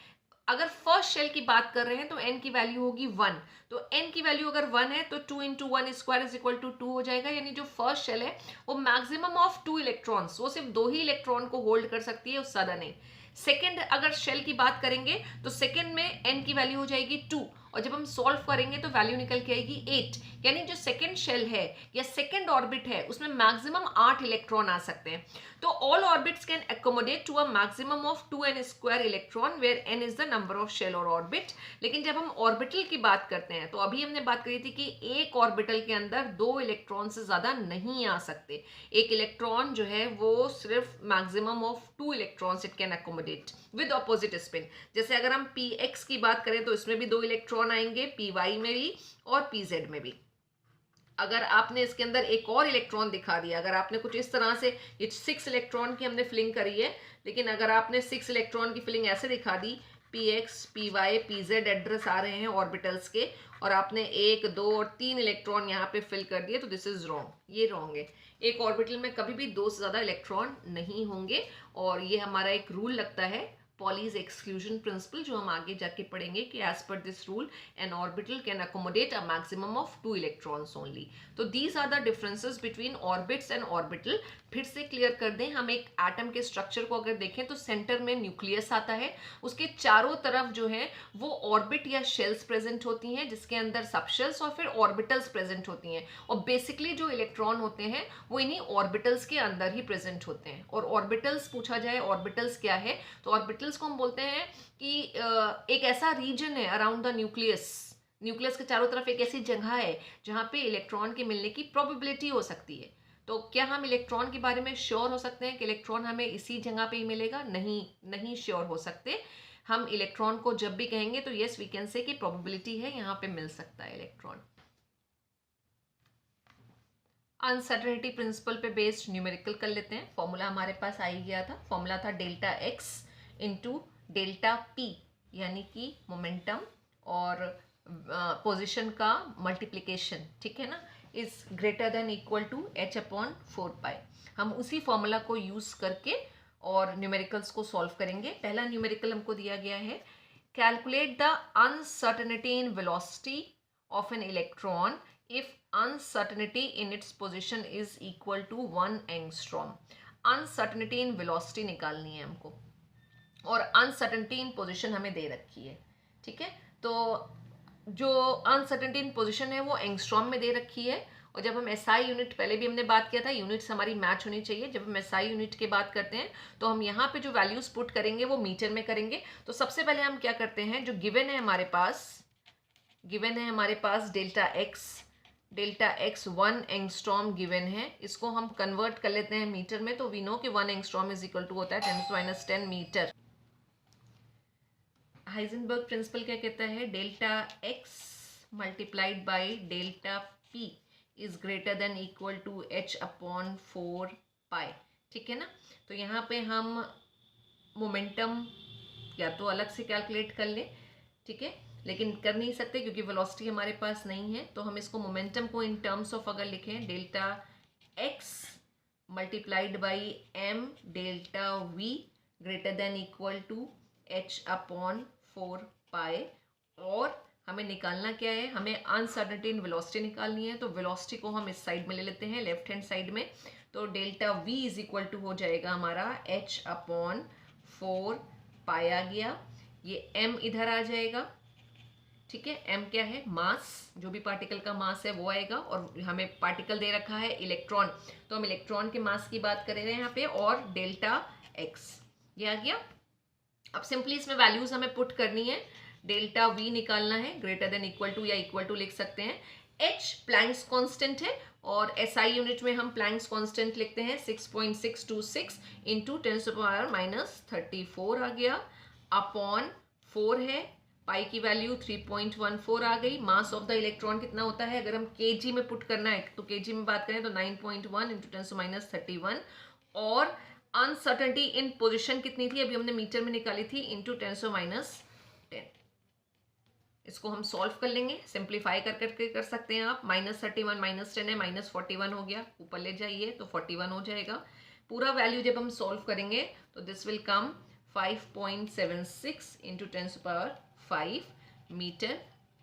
अगर फर्स्ट शेल की बात कर रहे हैं तो n की वैल्यू होगी 1, तो n की वैल्यू अगर 1 है तो 2 इंटू 1² इज इक्वल टू 2 हो जाएगा, यानी जो फर्स्ट शेल है वो मैक्सिमम ऑफ 2 इलेक्ट्रॉन्स, वो सिर्फ 2 ही इलेक्ट्रॉन को होल्ड कर सकती है, उससे ज्यादा नहीं। सेकेंड अगर शेल की बात करेंगे तो सेकेंड में n की वैल्यू हो जाएगी 2, और जब हम सॉल्व करेंगे तो वैल्यू निकल के आएगी 8, यानी जो सेकेंड शेल है या सेकेंड ऑर्बिट है उसमें मैक्सिमम 8 इलेक्ट्रॉन आ सकते हैं। तो all orbits can accommodate to a maximum of 2n² electron where n is the number of shell और ऑर्बिट। लेकिन जब हम ऑर्बिटल की बात करते हैं तो अभी हमने बात करी थी कि एक ऑर्बिटल के अंदर 2 इलेक्ट्रॉन से ज्यादा नहीं आ सकते, एक इलेक्ट्रॉन जो है वो सिर्फ maximum of 2 electrons it can accommodate with opposite spin. जैसे अगर हम px की बात करें तो इसमें भी 2 इलेक्ट्रॉन आएंगे, py में भी और pz में भी। अगर आपने इसके अंदर एक और इलेक्ट्रॉन दिखा दिया, अगर आपने कुछ इस तरह से, ये 6 इलेक्ट्रॉन की हमने फिलिंग करी है, लेकिन अगर आपने 6 इलेक्ट्रॉन की फिलिंग ऐसे दिखा दी, px py pz एड्रेस आ रहे हैं ऑर्बिटल्स के, और आपने 1 2 और 3 इलेक्ट्रॉन यहाँ पे फिल कर दिए, तो दिस इज रॉन्ग, ये रॉन्ग है। एक ऑर्बिटल में कभी भी 2 से ज्यादा इलेक्ट्रॉन नहीं होंगे, और ये हमारा एक रूल लगता है पॉलीज एक्सक्लूजन प्रिंसिपल, जो हम आगे जाके पढ़ेंगे कि as per this rule an orbital can accommodate a maximum of 2 electrons only. तो these are the differences between orbits and orbital. फिर से क्लियर कर दें, हम एक एटम के स्ट्रक्चर को अगर देखें तो सेंटर में न्यूक्लियस आता है, उसके चारों तरफ जो है वो ऑर्बिट या शेल्स प्रेजेंट होती हैं, जिसके अंदर सबशेल्स और फिर ऑर्बिटल्स प्रेजेंट होती हैं, और बेसिकली जो इलेक्ट्रॉन होते हैं वो इन्हीं ऑर्बिटल्स के अंदर ही प्रेजेंट होते हैं। और ऑर्बिटल्स पूछा जाए ऑर्बिटल्स क्या है, तो ऑर्बिटल्स को हम बोलते हैं कि एक ऐसा रीजन है अराउंड द न्यूक्लियस, न्यूक्लियस के चारों तरफ एक ऐसी जगह है जहां पे इलेक्ट्रॉन के मिलने की प्रोबेबिलिटी हो सकती है। तो क्या हम इलेक्ट्रॉन के बारे में श्योर हो सकते हैं कि इलेक्ट्रॉन हमें इसी जगह पे ही मिलेगा? नहीं, नहीं श्योर हो सकते। हम इलेक्ट्रॉन को जब भी कहेंगे तो यस वी कैन से कि प्रोबेबिलिटी है यहाँ पे मिल सकता है इलेक्ट्रॉन। अनसर्टेनिटी प्रिंसिपल पे बेस्ड न्यूमेरिकल कर लेते हैं। फॉर्मूला हमारे पास आ ही गया था, फॉर्मूला था delta X into delta P, यानी कि मोमेंटम और पोजिशन का मल्टीप्लीकेशन, ठीक है ना, is greater than equal to h/4π। हम उसी फॉर्मूला को यूज करके और न्यूमेरिकल्स को सॉल्व करेंगे। पहला न्यूमेरिकल हमको दिया गया है, calculate the uncertainty in velocity of an electron if uncertainty in its position is equal to 1 angstrom। uncertainty in velocity निकालनी है हमको, और uncertainty in position हमें दे रखी है, ठीक है। तो जो uncertainty in position है वो एंगस्ट्रॉम में दे रखी है, और जब हम SI यूनिट, पहले भी हमने बात किया था यूनिट्स हमारी मैच होनी चाहिए, जब हम SI यूनिट की बात करते हैं तो हम यहाँ पे जो वैल्यूज पुट करेंगे वो मीटर में करेंगे। तो सबसे पहले हम क्या करते हैं, जो गिवन है हमारे पास डेल्टा एक्स 1 एंगस्ट्रॉम गिवन है, इसको हम कन्वर्ट कर लेते हैं मीटर में। तो वी नो कि 1 एंगस्ट्रॉम इज इक्वल टू होता है 10⁻⁻10 मीटर। हाइजेनबर्ग प्रिंसिपल क्या कहता है, delta X multiplied by delta P is greater than equal to h/4π, ठीक है ना। तो यहाँ पे हम मोमेंटम या तो अलग से कैलकुलेट कर लें, ठीक है, लेकिन कर नहीं सकते क्योंकि वेलोसिटी हमारे पास नहीं है। तो हम इसको मोमेंटम को इन टर्म्स ऑफ अगर लिखें, delta X multiplied by M delta V greater than equal to h/4π। और हमें निकालना क्या है, हमें अनसर्टेनिटी इन वेलोसिटी निकालनी है। तो वेलोसिटी को हम इस साइड में ले लेते हैं, लेफ्ट हैंड साइड में। तो delta V is equal to हो जाएगा हमारा h/4π आ गया, ये m इधर आ जाएगा, ठीक है। m क्या है, मास, जो भी पार्टिकल का मास है वो आएगा, और हमें पार्टिकल दे रखा है इलेक्ट्रॉन, तो हम इलेक्ट्रॉन के मास की बात कर रहे हैं यहाँ पे, और डेल्टा x ये आ गया। अब सिंपली इसमें वैल्यूज हमें पुट करनी है, डेल्टा v निकालना है, ग्रेटर देन इक्वल टू या इक्वल टू लिख सकते हैं। h प्लैंक्स कांस्टेंट है, और SI यूनिट में हम प्लैंक्स कांस्टेंट लिखते हैं 6.626 इंटू 10⁻⁻34 आ गया। अपॉन 4 है, पाई की वैल्यू 3.14 आ गई। मास ऑफ द इलेक्ट्रॉन कितना होता है, अगर हम केजी में पुट करना है तो केजी में बात करें तो 9.1 इंटू 10⁻31, और अनसर्टेनिटी इन पोजिशन कितनी थी, अभी हमने मीटर में निकाली थी, इंटू 10⁻10। इसको हम सॉल्व कर लेंगे, सिंप्लीफाई कर करके कर सकते हैं आप। -31 -10 है, -41 हो गया, ऊपर ले जाइए तो 41 हो जाएगा। पूरा वैल्यू जब हम सॉल्व करेंगे तो this will come 5.76 into 10⁻5 metre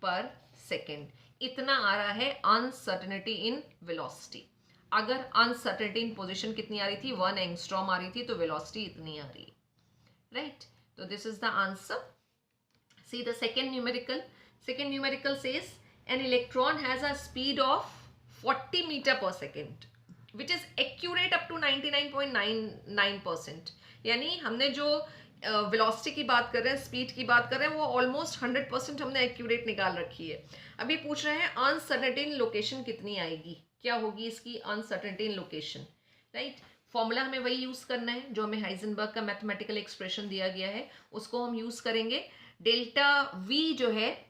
per second. इतना आ रहा है अनसर्टेनिटी इन वेलोसिटी। अगर अनसर्टेनिटी इन पोजिशन कितनी आ रही थी, 1 एंगस्ट्रॉम आ रही थी, तो वेलोसिटी इतनी आ रही है, राइट। तो this is the answer. See the second numerical. Second numerical says an electron has a speed of 40 meter per second, which is accurate up to 99.99%. यानी हमने जो वेलोसिटी की बात कर रहे हैं, स्पीड की बात कर रहे हैं, वो ऑलमोस्ट 100% हमने एक्यूरेट निकाल रखी है। अभी पूछ रहे हैं अनसर्टेनिटी इन लोकेशन कितनी आएगी, क्या होगी इसकी अनसर्टेनिटी इन लोकेशन, राइट। फॉर्मूला हमें वही यूज करना है जो हमें हाइजेनबर्ग का मैथमेटिकल एक्सप्रेशन दिया गया है, उसको हम यूज करेंगे। डेल्टा वी जो है,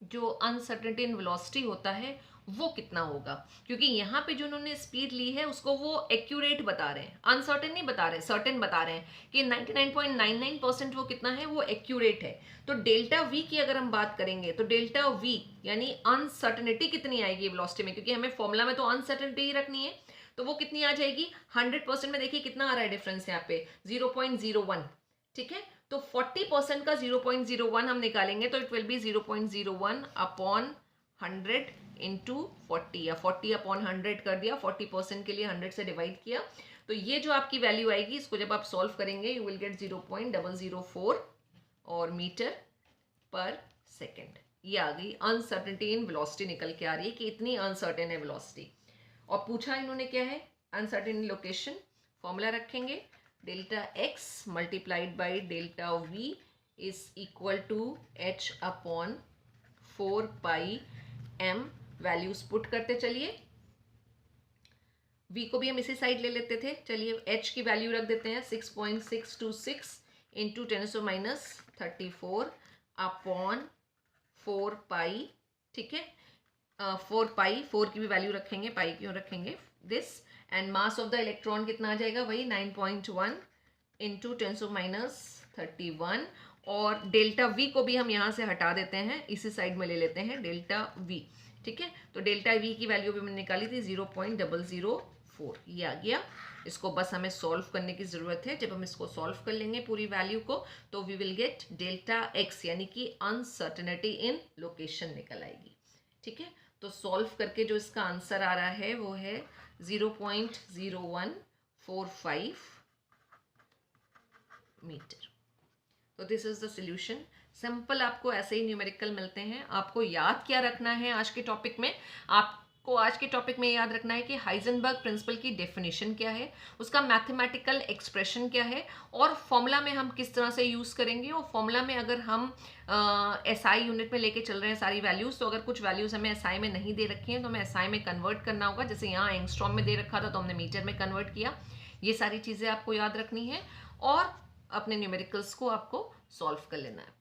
जो अनसर्टेनिटी इन वेलोसिटी होता है, वो कितना होगा, क्योंकि यहाँ पे जो उन्होंने स्पीड ली है उसको वो एक्यूरेट बता रहे हैं, अनसर्टेन नहीं बता रहे, सर्टेन बता रहे हैं कि 99.99% वो कितना है, वो एक्यूरेट है। तो डेल्टा वी की अगर हम बात करेंगे तो डेल्टा वी यानी अनसर्टेनिटी कितनी आएगी वेलोसिटी में, क्योंकि हमें फॉर्मूला में तो अनसर्टेनिटी ही रखनी है, तो वो कितनी आ जाएगी 100% में। देखिए कितना आ रहा है डिफरेंस यहाँ पे 0.01, ठीक है। तो 40% का 0.01 हम निकालेंगे तो it will be 0.01 upon 100 into 40, या 40 अपॉन 100 कर दिया, 40% के लिए 100 से डिवाइड किया, तो ये जो आपकी वैल्यू आएगी, इसको जब आप सॉल्व करेंगे यू विल गेट 0.004 और मीटर पर सेकेंड। ये आ गई अनसर्टेनिटी इन वेलोसिटी, निकल के आ रही है कि इतनी अनसर्टेन है वेलोसिटी। और पूछा इन्होंने क्या है, अनसर्टेन लोकेशन। फॉर्मूला रखेंगे, delta x multiplied by delta v is equal to h upon 4 pi m। Values put करते चलिए, v को भी हम इसी साइड ले लेते थे, चलिए h की वैल्यू रख देते हैं 6.626 इंटू 10⁻34 अपॉन 4 पाई, ठीक है। 4 पाई, 4 की भी वैल्यू रखेंगे, पाई क्यों रखेंगे, this. And mass of the electron कितना आ जाएगा, वही 9.1 इंटू 10⁻31, और डेल्टा वी को भी हम यहाँ से हटा देते हैं, इसी साइड में ले लेते हैं डेल्टा वी, ठीक है। तो डेल्टा वी की वैल्यू भी मैंने निकाली थी 0.004, ये आ गया। इसको बस हमें सॉल्व करने की ज़रूरत है। जब हम इसको सॉल्व कर लेंगे पूरी वैल्यू को, तो we will get delta X, यानी कि अनसर्टेनिटी इन लोकेशन निकल आएगी, ठीक है। तो सॉल्व करके जो इसका आंसर आ रहा है वो है 0.0145 मीटर। तो this is the solution. Simple आपको ऐसे ही न्यूमेरिकल मिलते हैं। आपको याद क्या रखना है आज के टॉपिक में, आपको आज के टॉपिक में याद रखना है कि हाइजेनबर्ग प्रिंसिपल की डेफिनेशन क्या है, उसका मैथमेटिकल एक्सप्रेशन क्या है, और फॉर्मूला में हम किस तरह से यूज़ करेंगे। और फॉर्मूला में अगर हम एसआई यूनिट में लेके चल रहे हैं सारी वैल्यूज़, तो अगर कुछ वैल्यूज़ हमें एसआई में नहीं दे रखी हैं तो हमें एसआई में कन्वर्ट करना होगा। जैसे यहाँ एंगस्ट्रॉम में दे रखा था तो हमने मीटर में कन्वर्ट किया। ये सारी चीज़ें आपको याद रखनी है और अपने न्यूमेरिकल्स को आपको सॉल्व कर लेना है।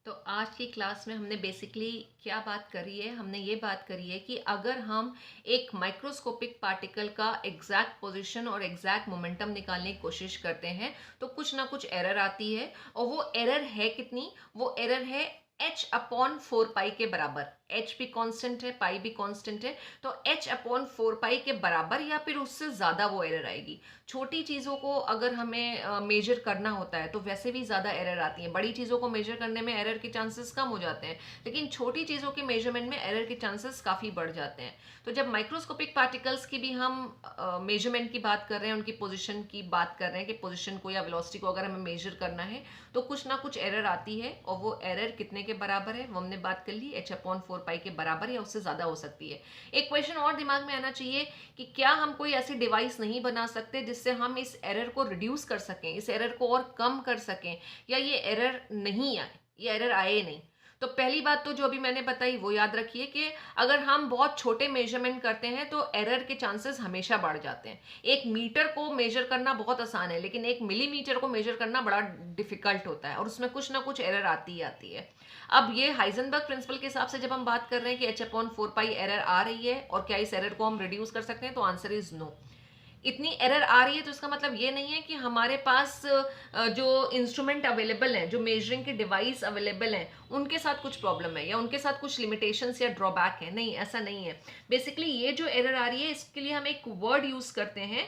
तो आज की क्लास में हमने बेसिकली क्या बात करी है, हमने ये बात करी है कि अगर हम एक माइक्रोस्कोपिक पार्टिकल का एग्जैक्ट पोजीशन और एग्जैक्ट मोमेंटम निकालने की कोशिश करते हैं तो कुछ ना कुछ एरर आती है, और वो एरर है कितनी, वो एरर है h अपॉन 4 पाई के बराबर। h भी कांस्टेंट है, पाई भी कांस्टेंट है, तो h अपॉन 4 पाई के बराबर या फिर उससे ज़्यादा वो एरर आएगी। छोटी चीज़ों को अगर हमें मेजर करना होता है तो वैसे भी ज़्यादा एरर आती हैं। बड़ी चीज़ों को मेजर करने में एरर के चांसेस कम हो जाते हैं, लेकिन छोटी चीज़ों के मेजरमेंट में एरर के चांसेस काफ़ी बढ़ जाते हैं। तो जब माइक्रोस्कोपिक पार्टिकल्स की भी हम मेजरमेंट की बात कर रहे हैं, उनकी पोजिशन की बात कर रहे हैं कि पोजिशन को या वेलोसिटी को अगर हमें मेजर करना है तो कुछ ना कुछ एरर आती है, और वो एरर कितने के बराबर है वो हमने बात कर ली, h अपॉन 4 पाई के बराबर या उससे ज़्यादा हो सकती है। एक क्वेश्चन और दिमाग में आना चाहिए कि क्या हम कोई ऐसी डिवाइस नहीं बना सकते जिससे हम इस एरर को रिड्यूस कर सकें, इस एरर को और कम कर सकें, या ये एरर नहीं आए, ये एरर आए नहीं। तो पहली बात तो जो अभी मैंने बताई वो याद रखिए कि अगर हम बहुत छोटे मेजरमेंट करते हैं तो एरर के चांसेस हमेशा बढ़ जाते हैं। एक मीटर को मेजर करना बहुत आसान है, लेकिन एक मिलीमीटर को मेजर करना बड़ा डिफिकल्ट होता है और उसमें कुछ ना कुछ एरर आती ही आती है। अब ये हाइजेनबर्ग प्रिंसिपल के हिसाब से जब हम बात कर रहे हैं कि h/4 एरर आ रही है और क्या इस एरर को हम रिड्यूस कर सकते हैं, तो आंसर इज नो। इतनी एरर आ रही है तो इसका मतलब ये नहीं है कि हमारे पास जो इंस्ट्रूमेंट अवेलेबल हैं, जो मेजरिंग के डिवाइस अवेलेबल हैं, उनके साथ कुछ प्रॉब्लम है या उनके साथ कुछ लिमिटेशंस या ड्रॉबैक है। नहीं, ऐसा नहीं है। बेसिकली ये जो एरर आ रही है इसके लिए हम एक वर्ड यूज करते हैं,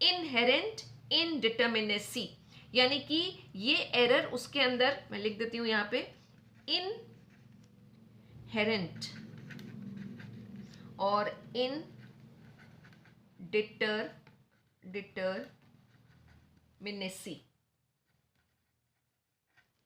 इनहेरेंट इनडिटरमिनेसी। यानी कि ये एरर उसके अंदर, मैं लिख देती हूं यहां पे, इनहेरेंट और डिटरमिनेसी,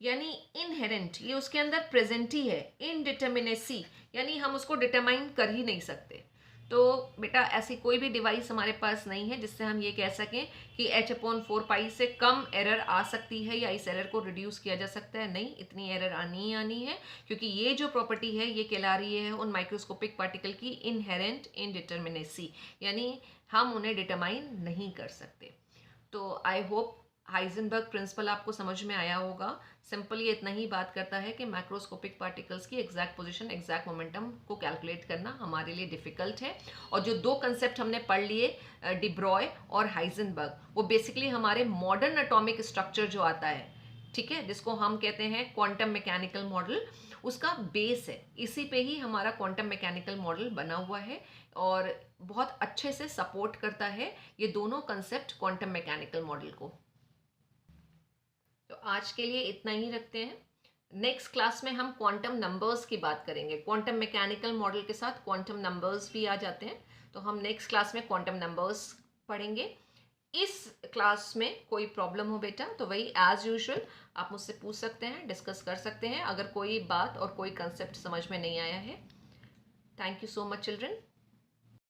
यानी इनहेरेंट ये उसके अंदर प्रेजेंट ही है, इनडिटरमिनेसी यानी हम उसको डिटरमाइन कर ही नहीं सकते। तो बेटा ऐसी कोई भी डिवाइस हमारे पास नहीं है जिससे हम ये कह सकें कि h/4 से कम एरर आ सकती है या इस एरर को रिड्यूस किया जा सकता है। नहीं, इतनी एरर आनी ही आनी है, क्योंकि ये जो प्रॉपर्टी है ये कहला रही है उन माइक्रोस्कोपिक पार्टिकल की इनहेरेंट इनडिटरमिनेसी, यानी हम उन्हें डिटरमाइन नहीं कर सकते। तो आई होप हाइजेनबर्ग प्रिंसिपल आपको समझ में आया होगा। सिंपल ये इतना ही बात करता है कि मैक्रोस्कोपिक पार्टिकल्स की एग्जैक्ट पोजीशन, एग्जैक्ट मोमेंटम को कैलकुलेट करना हमारे लिए डिफिकल्ट है। और जो दो कंसेप्ट हमने पढ़ लिए, डी ब्रॉय और हाइजेनबर्ग, वो बेसिकली हमारे मॉडर्न एटॉमिक स्ट्रक्चर जो आता है, ठीक है, जिसको हम कहते हैं क्वांटम मैकेनिकल मॉडल, उसका बेस है। इसी पे ही हमारा क्वांटम मैकेनिकल मॉडल बना हुआ है और बहुत अच्छे से सपोर्ट करता है ये दोनों कंसेप्ट क्वांटम मैकेनिकल मॉडल को। तो आज के लिए इतना ही रखते हैं। नेक्स्ट क्लास में हम क्वांटम नंबर्स की बात करेंगे। क्वांटम मैकेनिकल मॉडल के साथ क्वांटम नंबर्स भी आ जाते हैं, तो हम नेक्स्ट क्लास में क्वांटम नंबर्स पढ़ेंगे। इस क्लास में कोई प्रॉब्लम हो बेटा तो वही एज यूजुअल आप मुझसे पूछ सकते हैं, डिस्कस कर सकते हैं अगर कोई बात और कोई कंसेप्ट समझ में नहीं आया है। Thank you so much children.